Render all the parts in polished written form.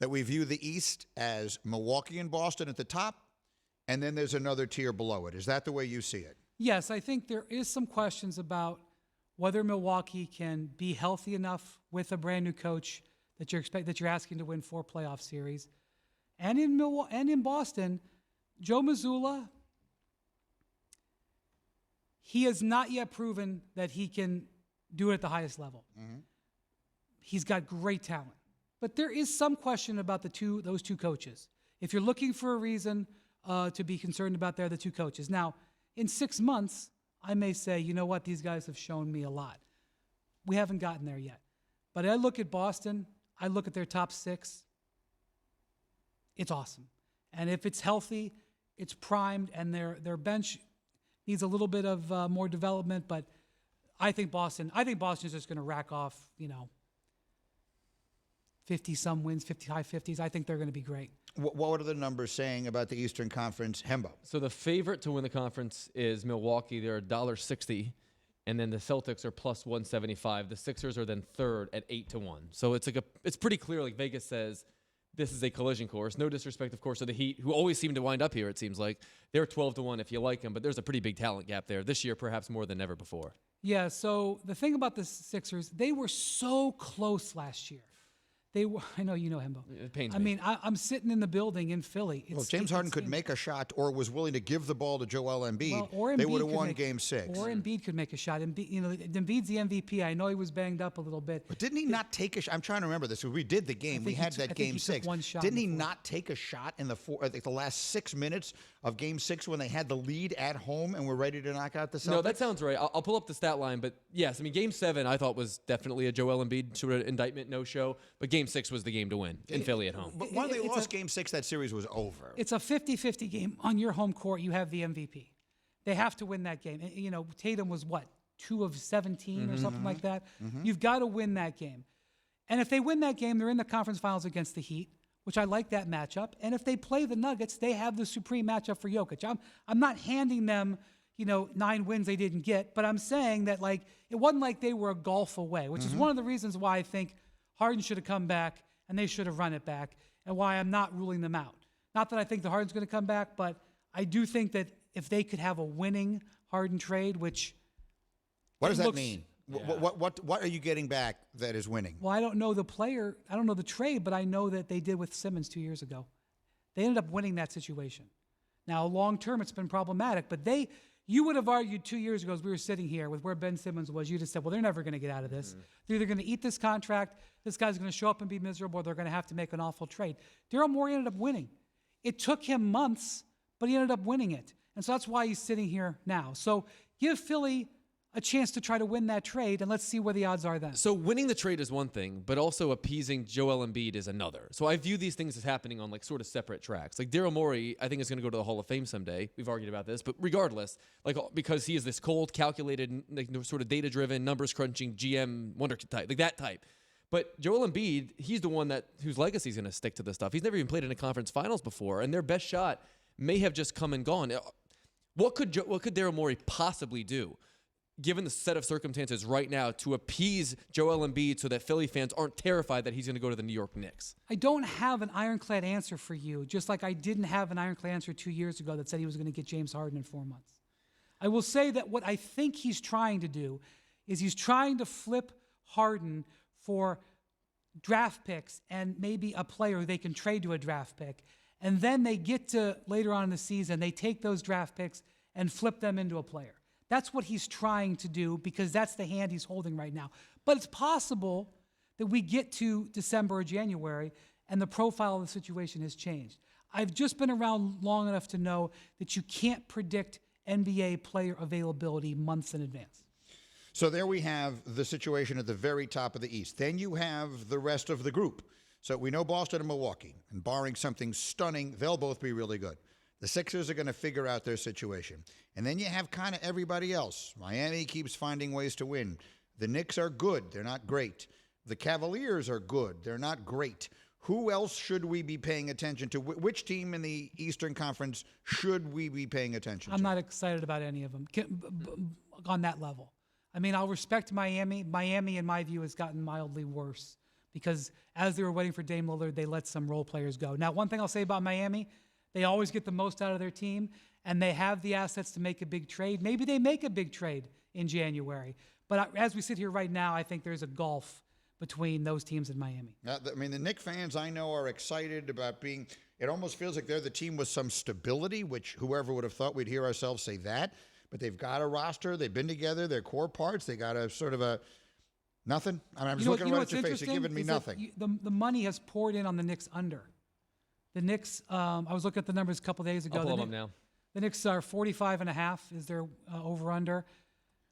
that we view the East as Milwaukee and Boston at the top, and then there's another tier below it. Is that the way you see it? Yes, I think there is some questions about whether Milwaukee can be healthy enough with a brand new coach that you're asking to win 4 playoff series. And in Boston, Joe Mazzulla, he has not yet proven that he can do it at the highest level. Mm-hmm. He's got great talent. But there is some question about those two coaches. If you're looking for a reason to be concerned about, they're the two coaches. Now, in 6 months, I may say, you know what, these guys have shown me a lot. We haven't gotten there yet. But I look at Boston, I look at their top 6. It's awesome. And if it's healthy, it's primed, and their bench needs a little bit of more development. But I think Boston's just going to rack off, 50-some wins, high 50s. I think they're going to be great. What are the numbers saying about the Eastern Conference, Hembo? So the favorite to win the conference is Milwaukee. They're $1.60, and then the Celtics are plus 175. The Sixers are then third at 8-1. So it's pretty clear. Like Vegas says, this is a collision course. No disrespect, of course, to the Heat, who always seem to wind up here. It seems like they're 12-1 if you like them, but there's a pretty big talent gap there this year, perhaps more than ever before. Yeah. So the thing about the Sixers, they were so close last year. I know you know Hembo. It pains me. I mean, I'm sitting in the building in Philly. James Harden could make a shot or was willing to give the ball to Joel Embiid. They would have won Game 6. Or Embiid could make a shot. Embiid's the MVP. I know he was banged up a little bit. But didn't he not take a shot? I'm trying to remember this. We did the game. We had that Game 6. Didn't he not take a shot in the last 6 minutes of Game 6 when they had the lead at home and were ready to knock out the Celtics? No, that sounds right. I'll pull up the stat line. But, yes, I mean, Game 7 I thought was definitely a Joel Embiid sort of indictment, no-show. But Game 6 was the game to win in Philly at home. But when they lost Game 6, that series was over. It's a 50-50 game. On your home court, you have the MVP. They have to win that game. And, Tatum was, 2 of 17 or something like that? Mm-hmm. You've got to win that game. And if they win that game, they're in the conference finals against the Heat, which I like that matchup. And if they play the Nuggets, they have the supreme matchup for Jokic. I'm not handing them, 9 wins they didn't get, but I'm saying that, it wasn't like they were a golf away, which is one of the reasons why I think Harden should have come back and they should have run it back, and why I'm not ruling them out. Not that I think the Harden's going to come back, but I do think that if they could have a winning Harden trade, which... What does that mean? Yeah. What are you getting back that is winning? Well, I don't know the player. I don't know the trade, but I know that they did with Simmons 2 years ago. They ended up winning that situation. Now, long term, it's been problematic, but you would have argued 2 years ago as we were sitting here with where Ben Simmons was, you'd have said, well, they're never going to get out of this. Mm-hmm. They're either going to eat this contract, this guy's going to show up and be miserable, or they're going to have to make an awful trade. Daryl Morey ended up winning. It took him months, but he ended up winning it. And so that's why he's sitting here now. So give Philly a chance to try to win that trade, and let's see where the odds are then. So winning the trade is one thing, but also appeasing Joel Embiid is another. So I view these things as happening on sort of separate tracks. Daryl Morey, I think, is going to go to the Hall of Fame someday. We've argued about this, but regardless, because he is this cold, calculated, sort of data-driven, numbers-crunching GM wonder type, that type. But Joel Embiid, he's the one whose legacy is going to stick to this stuff. He's never even played in a conference finals before, and their best shot may have just come and gone. What could Daryl Morey possibly do, given the set of circumstances right now, to appease Joel Embiid so that Philly fans aren't terrified that he's going to go to the New York Knicks? I don't have an ironclad answer for you, just like I didn't have an ironclad answer 2 years ago that said he was going to get James Harden in 4 months. I will say that what I think he's trying to do is he's trying to flip Harden for draft picks and maybe a player they can trade to a draft pick. And then they get to later on in the season, they take those draft picks and flip them into a player. That's what he's trying to do because that's the hand he's holding right now. But it's possible that we get to December or January and the profile of the situation has changed. I've just been around long enough to know that you can't predict NBA player availability months in advance. So there we have the situation at the very top of the East. Then you have the rest of the group. So we know Boston and Milwaukee, and barring something stunning, they'll both be really good. The Sixers are going to figure out their situation. And then you have kind of everybody else. Miami keeps finding ways to win. The Knicks are good. They're not great. The Cavaliers are good. They're not great. Who else should we be paying attention to? Which team in the Eastern Conference should we be paying attention to? I'm not excited about any of them on that level. I mean, I'll respect Miami. Miami, in my view, has gotten mildly worse because as they were waiting for Dame Lillard, they let some role players go. Now, one thing I'll say about Miami, they always get the most out of their team, and they have the assets to make a big trade. Maybe they make a big trade in January. But as we sit here right now, I think there's a gulf between those teams in Miami. I mean, the Knicks fans I know are excited about being – it almost feels like they're the team with some stability, which whoever would have thought we'd hear ourselves say that. But they've got a roster. They've been together. They're core parts. They got a sort of a – nothing. I mean, I'm just looking right at your face. You're giving me nothing. The money has poured in on the Knicks under. The Knicks I was looking at the numbers a couple days ago. I'll pull them up now. The Knicks are 45.5 is their over-under.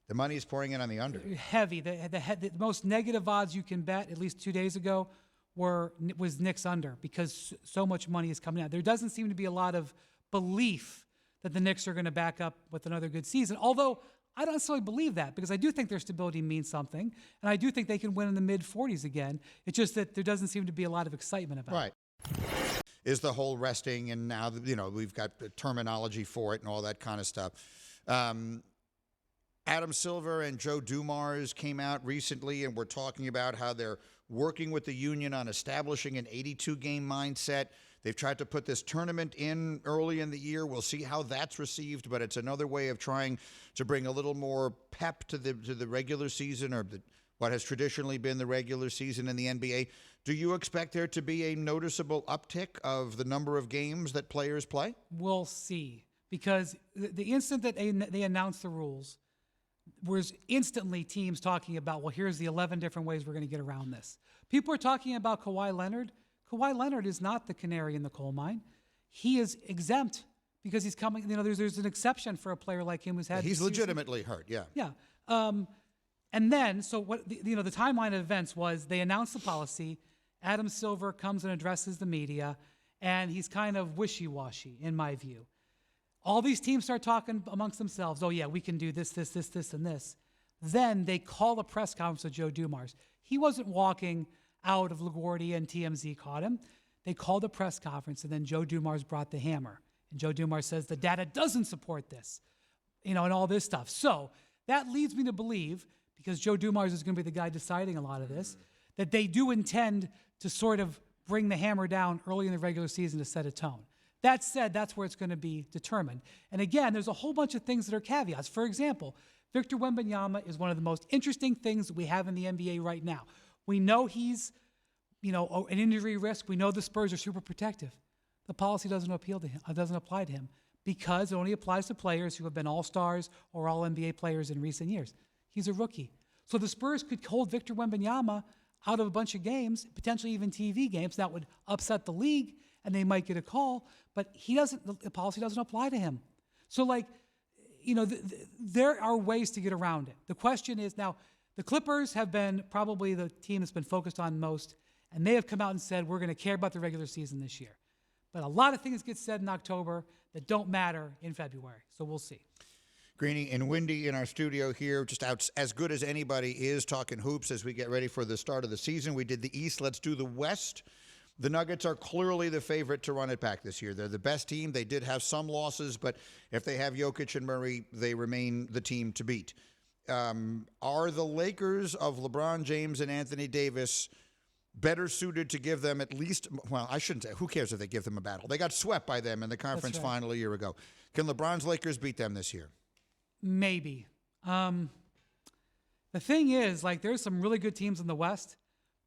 The money is pouring in on the under. Heavy. The most negative odds you can bet, at least 2 days ago, was Knicks under because so much money is coming out. There doesn't seem to be a lot of belief that the Knicks are going to back up with another good season, although I don't necessarily believe that because I do think their stability means something, and I do think they can win in the mid-40s again. It's just that there doesn't seem to be a lot of excitement about it. Right. Is the whole resting, and now, we've got the terminology for it and all that kind of stuff. Adam Silver and Joe Dumars came out recently and were talking about how they're working with the union on establishing an 82-game mindset. They've tried to put this tournament in early in the year. We'll see how that's received, but it's another way of trying to bring a little more pep to the regular season, or what has traditionally been the regular season in the NBA. Do you expect there to be a noticeable uptick of the number of games that players play? We'll see, because the instant that they announced the rules, was instantly teams talking about, well, here's the 11 different ways we're going to get around this. People are talking about Kawhi Leonard. Kawhi Leonard is not the canary in the coal mine. He is exempt because he's coming. There's an exception for a player like him who's had. He's legitimately hurt. Yeah. Yeah. And then, so what? The timeline of events was they announced the policy. Adam Silver comes and addresses the media, and he's kind of wishy-washy, in my view. All these teams start talking amongst themselves. Oh, yeah, we can do this, this, this, this, and this. Then they call a press conference with Joe Dumars. He wasn't walking out of LaGuardia and TMZ caught him. They called a press conference, and then Joe Dumars brought the hammer. And Joe Dumars says the data doesn't support this, and all this stuff. So that leads me to believe, because Joe Dumars is going to be the guy deciding a lot of this, that they do intend to sort of bring the hammer down early in the regular season to set a tone. That said, that's where it's going to be determined. And again, there's a whole bunch of things that are caveats. For example, Victor Wembanyama is one of the most interesting things that we have in the NBA right now. We know he's, an injury risk. We know the Spurs are super protective. The policy doesn't apply to him because it only applies to players who have been all-stars or all-NBA players in recent years. He's a rookie. So the Spurs could hold Victor Wembanyama out of a bunch of games, potentially even TV games. That would upset the league, and they might get a call, but the policy doesn't apply to him. So, there are ways to get around it. The question is now, the Clippers have been probably the team that's been focused on most, and they have come out and said, we're going to care about the regular season this year. But a lot of things get said in October that don't matter in February, so we'll see. Greeny and Windy in our studio here, just out as good as anybody is talking hoops as we get ready for the start of the season. We did the East. Let's do the West. The Nuggets are clearly the favorite to run it back this year. They're the best team. They did have some losses, but if they have Jokic and Murray, they remain the team to beat. Are the Lakers of LeBron James and Anthony Davis better suited to give them at least, well, I shouldn't say, who cares if they give them a battle? They got swept by them in the conference final a year ago. Can LeBron's Lakers beat them this year? Maybe. The thing is, there's some really good teams in the West,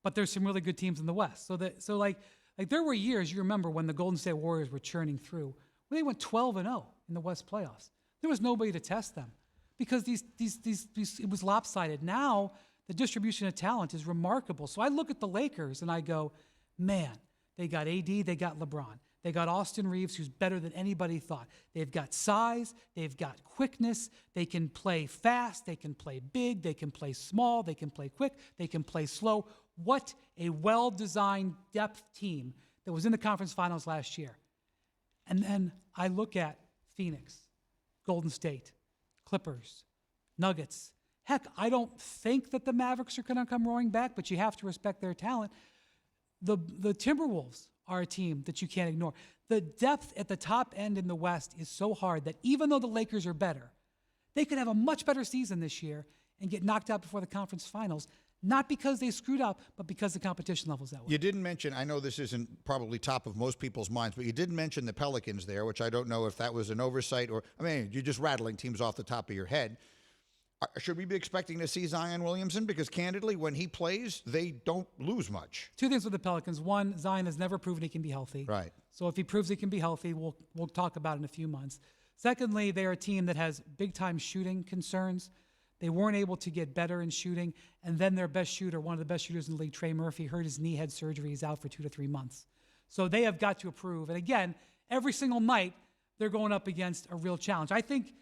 but there's some really good teams in the West. So there were years, you remember, when the Golden State Warriors were churning through, when they went 12-0 in the West playoffs. There was nobody to test them because it was lopsided. Now the distribution of talent is remarkable. So I look at the Lakers and I go, man, they got AD, they got LeBron. They got Austin Reeves, who's better than anybody thought. They've got size. They've got quickness. They can play fast. They can play big. They can play small. They can play quick. They can play slow. What a well-designed depth team that was in the conference finals last year. And then I look at Phoenix, Golden State, Clippers, Nuggets. Heck, I don't think that the Mavericks are going to come roaring back, but you have to respect their talent. The Timberwolves are a team that you can't ignore. The depth at the top end in the West is so hard that even though the Lakers are better, they could have a much better season this year and get knocked out before the conference finals. Not because they screwed up, but because the competition level's that way. You didn't mention, I know this isn't probably top of most people's minds, but you did mention the Pelicans there, which I don't know if that was an oversight or, I mean, you're just rattling teams off the top of your head. Should we be expecting to see Zion Williamson? Because candidly, when he plays, they don't lose much. Two things with the Pelicans. One, Zion has never proven he can be healthy. Right. So if he proves he can be healthy, we'll talk about it in a few months. Secondly, they're a team that has big-time shooting concerns. They weren't able to get better in shooting. And then their best shooter, one of the best shooters in the league, Trey Murphy, hurt his knee, had surgery. He's out for 2 to 3 months. So they have got to improve. And again, every single night, they're going up against a real challenge. I think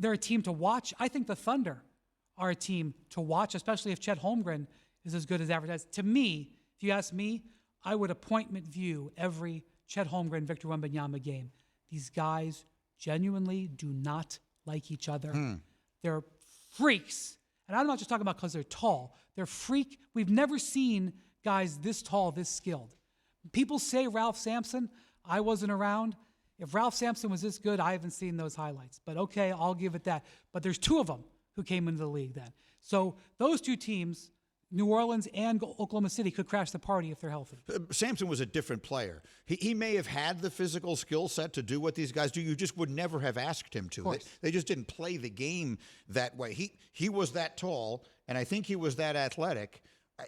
they're a team to watch. I think the Thunder are a team to watch, especially if Chet Holmgren is as good as advertised. To me, if you ask me, I would appointment view every Chet Holmgren, Victor Wembanyama game. These guys genuinely do not like each other. They're freaks. And I'm not just talking about because they're tall. They're freak. We've never seen guys this tall, this skilled. People say Ralph Sampson. I wasn't around. If Ralph Sampson was this good, I haven't seen those highlights. But okay, I'll give it that. But there's 2 of them who came into the league then. So those 2 teams, New Orleans and Oklahoma City, could crash the party if they're healthy. Sampson was a different player. He may have had the physical skill set to do what these guys do. You just would never have asked him to. They just didn't play the game that way. He was that tall, and I think he was that athletic.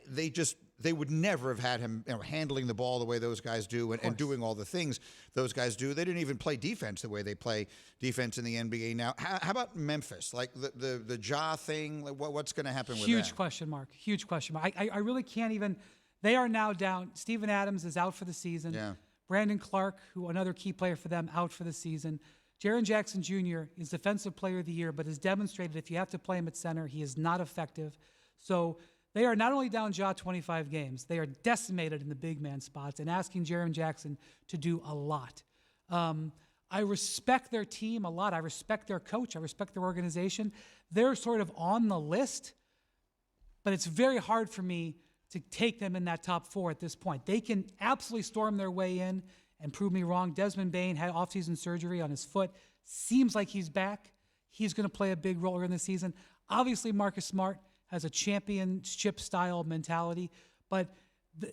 They would never have had him handling the ball the way those guys do and doing all the things those guys do. They didn't even play defense the way they play defense in the NBA now. How about Memphis? Like the Ja thing, like what's going to happen with that? Huge question mark. Huge question mark. I really can't even. They are now down. Steven Adams is out for the season. Yeah. Brandon Clark, who another key player for them, out for the season. Jaren Jackson Jr. is Defensive Player of the Year, but has demonstrated if you have to play him at center, he is not effective. So they are not only down Ja 25 games, they are decimated in the big man spots and asking Jaren Jackson to do a lot. I respect their team a lot. I respect their coach. I respect their organization. They're sort of on the list, but it's very hard for me to take them in that top 4 at this point. They can absolutely storm their way in and prove me wrong. Desmond Bane had offseason surgery on his foot. Seems like he's back. He's going to play a big role in this season. Obviously, Marcus Smart has a championship-style mentality, but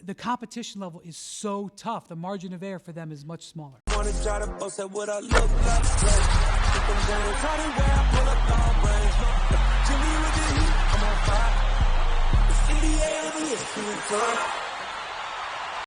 the competition level is so tough. The margin of error for them is much smaller. Wanna try to boast at what I look like. Keep them down, try to wear, I pull up long range. Jimmy with the heat, I'm on fire. It's NBA over here,